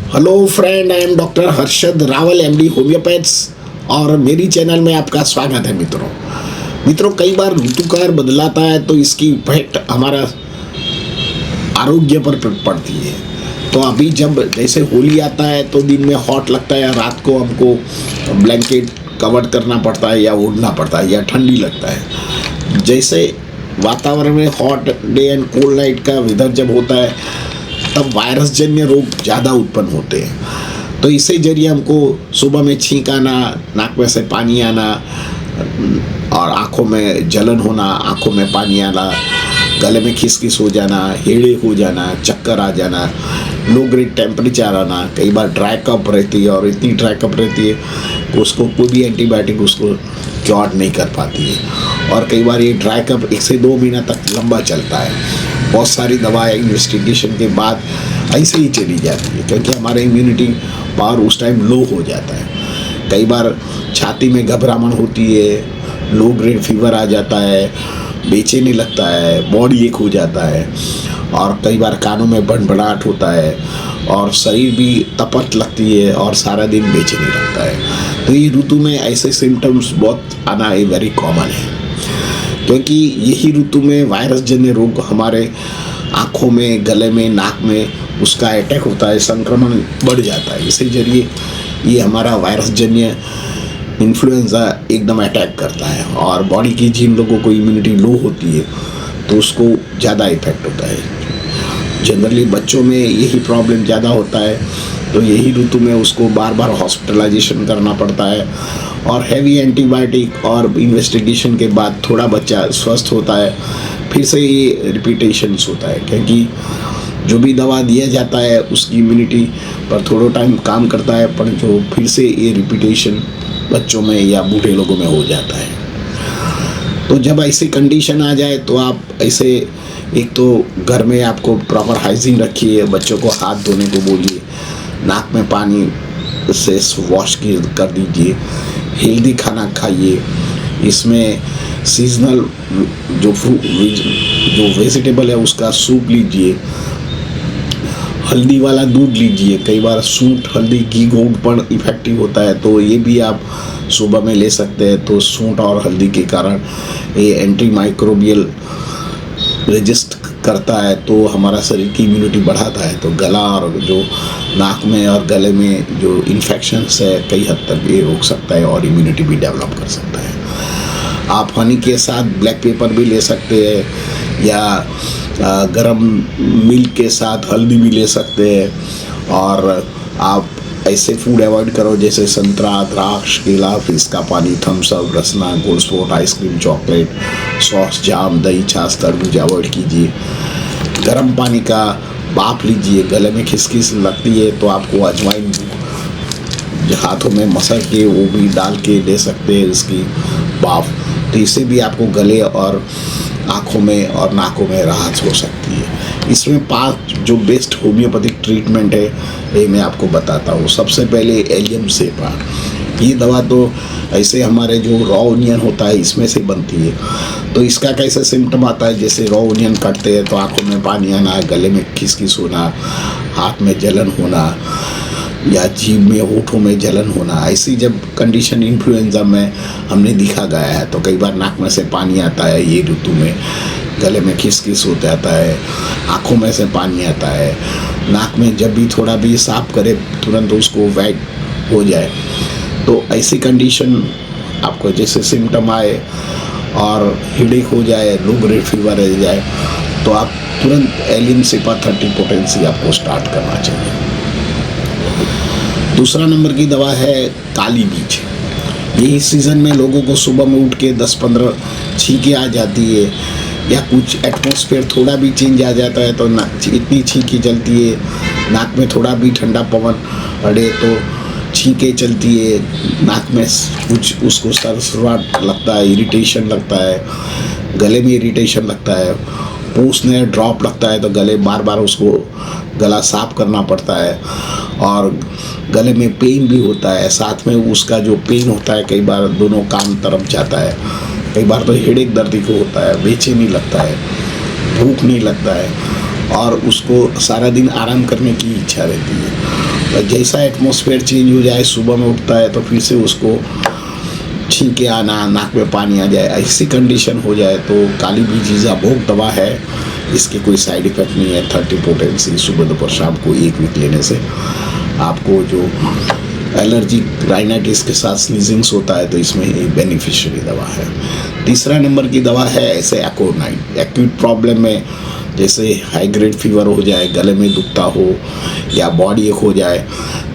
Hello friend, I am doctor Harshad Rawal, MD homeopaths, और मेरी channel में आपका स्वागत है। मित्रों, कई बार ऋतुकार बदलाता है तो इसकी इफेक्ट हमारा आरोग्य पर पड़ती है। तो अभी जब जैसे होली आता है तो दिन में हॉट लगता है, रात को हमको ब्लैंकेट कवर करना पड़ता है या ओढ़ना पड़ता है या ठंडी लगता है। जैसे वातावरण में hot day and cold night का वेदर जब होता है तब वायरस जन्य रोग ज़्यादा उत्पन्न होते हैं। तो इसी जरिए हमको सुबह में छींक आना, नाक में से पानी आना और आँखों में जलन होना, आँखों में पानी आना, गले में खिसखिस हो जाना, हेडेक हो जाना, चक्कर आ जाना, लो ग्रेड टेम्परेचर आना, कई बार ड्राई कफ रहती है और इतनी ड्राई कफ रहती है कि उसको कोई भी एंटीबायोटिक उसको क्योर नहीं कर पाती है। और कई बार ये ड्राई कफ 1 से 2 महीना तक लंबा चलता है। बहुत सारी दवाएं इन्वेस्टिगेशन के बाद ऐसे ही चली जाती है क्योंकि हमारे इम्यूनिटी पावर उस टाइम लो हो जाता है। कई बार छाती में घबराहट होती है, लो ग्रेड फीवर आ जाता है, बेचैनी लगता है, बॉडी एक हो जाता है, और कई बार कानों में भनभनाहट होता है और शरीर भी तपत लगती है और सारा दिन बेचैनी लगता है। तो ये ऋतु में ऐसे सिम्टम्स बहुत आना ये वेरी कॉमन है क्योंकि यही ऋतु में वायरस जन्य रोग हमारे आँखों में, गले में, नाक में उसका अटैक होता है, संक्रमण बढ़ जाता है। इसी जरिए ये हमारा वायरस जन्य इन्फ्लुएंजा एकदम अटैक करता है और बॉडी की जिन लोगों को इम्यूनिटी लो होती है तो उसको ज़्यादा इफेक्ट होता है। जनरली बच्चों में यही प्रॉब्लम ज़्यादा होता है, तो यही ऋतु में उसको बार बार हॉस्पिटलाइजेशन करना पड़ता है और हैवी एंटीबायोटिक और इन्वेस्टिगेशन के बाद थोड़ा बच्चा स्वस्थ होता है, फिर से ये रिपीटेशंस होता है क्योंकि जो भी दवा दिया जाता है उसकी इम्यूनिटी पर थोड़ा टाइम काम करता है, पर जो फिर से ये रिपीटेशन बच्चों में या बूढ़े लोगों में हो जाता है। तो जब ऐसी कंडीशन आ जाए तो आप ऐसे एक तो घर में आपको प्रॉपर हाइजीन रखिए, बच्चों को हाथ धोने को बोलिए, नाक में पानी से वॉश कर दीजिए, हेल्दी खाना खाइए, इसमें सीजनल जो वेजिटेबल है उसका सूप लीजिए, हल्दी वाला दूध लीजिए। कई बार सूंठ, हल्दी, घी घोट पर इफेक्टिव होता है तो ये भी आप सुबह में ले सकते हैं। तो सूंठ और हल्दी के कारण ये एंटी माइक्रोबियल रेजिस्ट करता है तो हमारा शरीर की इम्यूनिटी बढ़ाता है। तो गला और जो नाक में और गले में जो इन्फेक्शंस है कई हद तक ये रोक सकता है और इम्यूनिटी भी डेवलप कर सकता है। आप हनी के साथ ब्लैक पेपर भी ले सकते हैं या गरम मिल्क के साथ हल्दी भी ले सकते हैं। और आप ऐसे फूड अवॉइड करो जैसे संतरा, द्राक्ष, केला, फ्रिज का पानी, Thums Up, Rasna, Gold Spot, ice cream, chocolate, sauce, jam, दही, छाछ, तरबूज अवॉइड कीजिए। गर्म पानी का भाप लीजिए। गले में खिसखिस लगती है तो आपको अजवाइन हाथों में मसल के वो भी डाल के ले सकते हैं इसकी भाप। तो इससे भी आपको गले और आँखों में और नाकों में राहत हो सकती है। इसमें 5 जो बेस्ट होम्योपैथिक ट्रीटमेंट है ये मैं आपको बताता हूँ। सबसे पहले एलियम सेपा, ये दवा तो ऐसे हमारे जो रॉ ओनियन होता है इसमें से बनती है। तो इसका कैसे सिम्टम आता है, जैसे रॉ ओनियन काटते हैं तो आँखों में पानी आना, गले में खिसखिस होना, हाथ में जलन होना या जीभ में, होठों में जलन होना। ऐसी जब कंडीशन इन्फ्लुएंजा में हमने दिखा गया है तो कई बार नाक में से पानी आता है ये ऋतु में, गले में खिसखिस हो जाता है, आँखों में से पानी आता है, नाक में जब भी थोड़ा भी साफ करे तुरंत उसको वैग हो जाए। तो ऐसी कंडीशन आपको जैसे सिम्टम आए और हेडेक हो जाए, लो ग्रेड फीवर रह जाए तो आप तुरंत एलियम सेपा 30 पोटेंसी आपको स्टार्ट करना चाहिए। दूसरा नंबर की दवा है काली मिर्च। यही सीज़न में लोगों को सुबह में उठ के 10-15 छींकें आ जाती है या कुछ एटमॉस्फेयर थोड़ा भी चेंज आ जाता है तो इतनी छींकें चलती है, नाक में थोड़ा भी ठंडा पवन अड़े तो छींकें चलती है, नाक में कुछ उसको सरसराहट लगता है, इरिटेशन लगता है, गले में इरिटेशन लगता है, पूछने ड्रॉप लगता है तो गले बार बार उसको गला साफ करना पड़ता है और गले में पेन भी होता है। साथ में उसका जो पेन होता है कई बार दोनों कान तरफ जाता है, कई बार तो हेडेक दर्द को होता है, बेचैनी लगता है, भूख नहीं लगता है और उसको सारा दिन आराम करने की इच्छा रहती है। जैसा एटमॉस्फेयर चेंज हो जाए, सुबह में उठता है तो फिर से उसको छींके आना, नाक में पानी आ जाए, ऐसी कंडीशन हो जाए तो काली बीजीजा भोग दवा है, इसके कोई साइड इफेक्ट नहीं है। 30 पोटेंसी सुबह दोपहर शाम को 1 वीक लेने से आपको जो एलर्जी राइनाइटिस के साथ स्नीजिंग्स होता है तो इसमें एक बेनिफिशियरी दवा है। तीसरा नंबर की दवा है ऐसे एकोनाइट। एक्यूट प्रॉब्लम में जैसे हाई ग्रेड फीवर हो जाए, गले में दुखता हो या बॉडी एक हो जाए,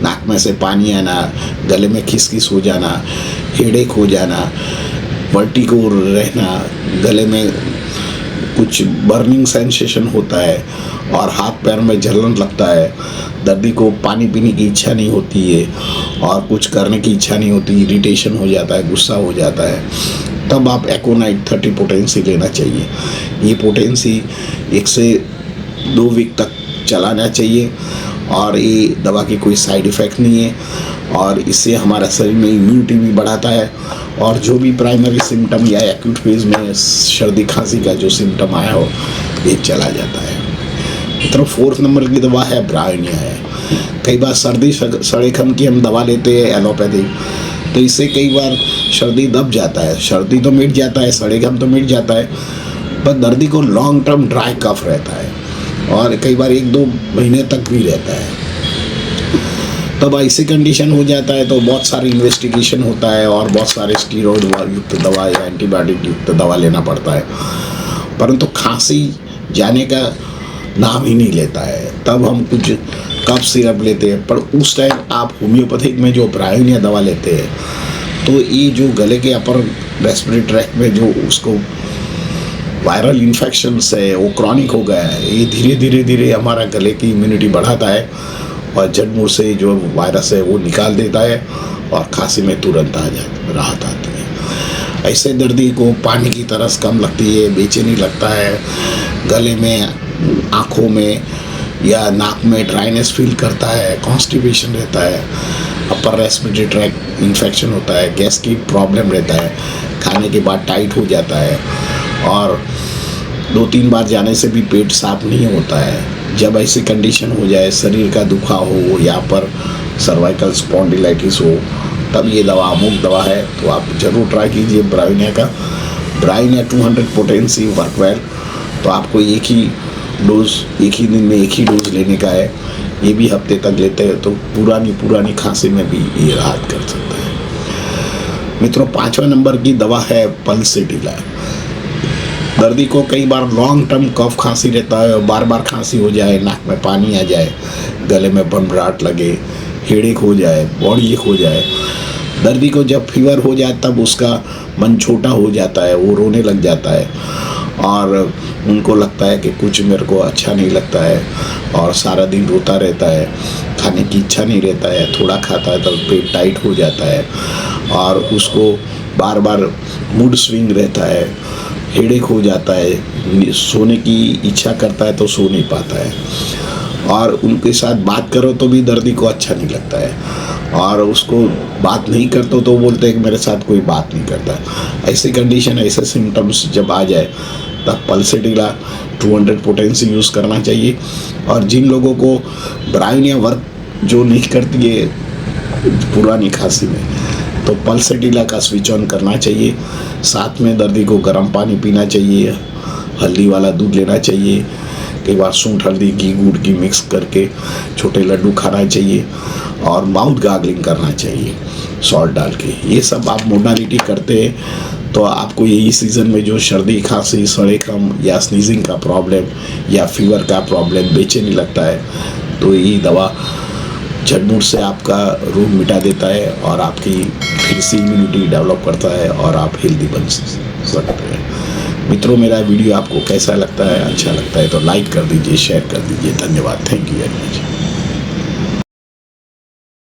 नाक में से पानी आना, गले में खिसखिस हो जाना, हेडेक हो जाना, वर्टिगो रहना, गले में कुछ बर्निंग सेंसेशन होता है और हाथ पैर में जलन लगता है, दर्दी को पानी पीने की इच्छा नहीं होती है और कुछ करने की इच्छा नहीं होती, इरिटेशन हो जाता है, गुस्सा हो जाता है, तब आप एकोनाइट 30 पोटेंसी लेना चाहिए। ये पोटेंसी 1 से 2 वीक तक चलाना चाहिए और ये दवा की कोई साइड इफ़ेक्ट नहीं है और इससे हमारा शरीर में इम्यूनिटी भी बढ़ाता है और जो भी प्राइमरी सिम्टम या एक्यूट फेज में सर्दी खांसी का जो सिम्टम आया हो ये चला जाता है। तो 4th नंबर की दवा है ब्रायोनिया है। कई बार सर्दी सड़ेखम की हम दवा लेते हैं एलोपैथिक, तो इससे कई बार सर्दी दब जाता है, सर्दी तो मिट जाता है, सड़ेखम तो मिट जाता है, पर दर्दी को लॉन्ग टर्म ड्राई कफ रहता है और कई बार 1-2 महीने तक भी रहता है। तब ऐसी कंडीशन हो जाता है तो बहुत सारी इन्वेस्टिगेशन होता है और बहुत सारे स्टीरॉइड युक्त दवा या एंटीबायोटिक युक्त दवा लेना पड़ता है, परंतु खांसी जाने का नाम ही नहीं लेता है। तब हम कुछ कफ सिरप लेते हैं, पर उस टाइम आप होम्योपैथिक में जो ब्रायोनिया दवा लेते हैं तो ये जो गले के अपर रेस्पिरेटरी ट्रैक्ट में जो उसको वायरल इन्फेक्शंस है वो क्रॉनिक हो गया है, ये धीरे धीरे हमारा गले की इम्यूनिटी बढ़ाता है और जड़मूल से जो वायरस है वो निकाल देता है और खांसी में तुरंत राहत आती है। ऐसे दर्दी को पानी की तरस कम लगती है, बेचैनी लगता है, गले में, आँखों में या नाक में ड्राइनेस फील करता है, कॉन्स्टिपेशन रहता है, अपर रेस्पिरेटरी ट्रैक्ट इन्फेक्शन होता है, गैस की प्रॉब्लम रहता है, खाने के बाद टाइट हो जाता है और 2-3 बार जाने से भी पेट साफ नहीं होता है। जब ऐसी कंडीशन हो जाए, शरीर का दुखाव हो या पर सर्वाइकल स्पॉन्डिलाइटिस हो, तब ये दवा अमुक दवा है तो आप ज़रूर ट्राई कीजिए ब्रायोनिया का। ब्रायोनिया 200 पोटेंसी वर्क वेल, तो आपको एक ही दिन में एक ही डोज लेने का है, ये भी हफ्ते तक लेते हैं तो पुरानी खांसी में भी ये राहत कर सकता है। मित्रों, 5वां नंबर की दवा है पल्सिटिला। दर्दी को कई बार लॉन्ग टर्म कफ खांसी रहता है, बार बार खांसी हो जाए, नाक में पानी आ जाए, गले में भनभनाहट लगे, हेडेक हो जाए, बॉडी एक हो जाए। दर्दी को जब फीवर हो जाए तब उसका मन छोटा हो जाता है, वो रोने लग जाता है और उनको लगता है कि कुछ मेरे को अच्छा नहीं लगता है और सारा दिन रोता रहता है, खाने की इच्छा नहीं रहता है, थोड़ा खाता है तो पेट टाइट हो जाता है और उसको बार बार मूड स्विंग रहता है, हेडेक हो जाता है, सोने की इच्छा करता है तो सो नहीं पाता है और उनके साथ बात करो तो भी दर्दी को अच्छा नहीं लगता है और उसको बात नहीं करते तो बोलते हैं कि मेरे साथ कोई बात नहीं करता। ऐसी कंडीशन, ऐसे सिम्टम्स जब आ जाए तब पल्सिटिला 200 पोटेंसी यूज़ करना चाहिए। और जिन लोगों को ब्रायोनिया वर्क जो नहीं करती है पुरानी खांसी में, तो पल्सिटिला का स्विच ऑन करना चाहिए। साथ में दर्दी को गर्म पानी पीना चाहिए, हल्दी वाला दूध लेना चाहिए, कई बार सूंठ हल्दी घी गुड़ की मिक्स करके छोटे लड्डू खाना चाहिए और माउथ गार्गलिंग करना चाहिए सॉल्ट डाल के। ये सब आप मोडालिटी करते हैं तो आपको यही सीज़न में जो सर्दी खांसी सड़ेखम या स्नीजिंग का प्रॉब्लम या फीवर का प्रॉब्लम, बेचैनी लगता है, तो ये दवा झटमुट से आपका रोग मिटा देता है और आपकी फिर से इम्यूनिटी डेवलप करता है और आप हेल्दी बन सकते हैं। मित्रों, मेरा वीडियो आपको कैसा लगता है? अच्छा लगता है तो लाइक कर दीजिए, शेयर कर दीजिए। धन्यवाद। Thank you very much.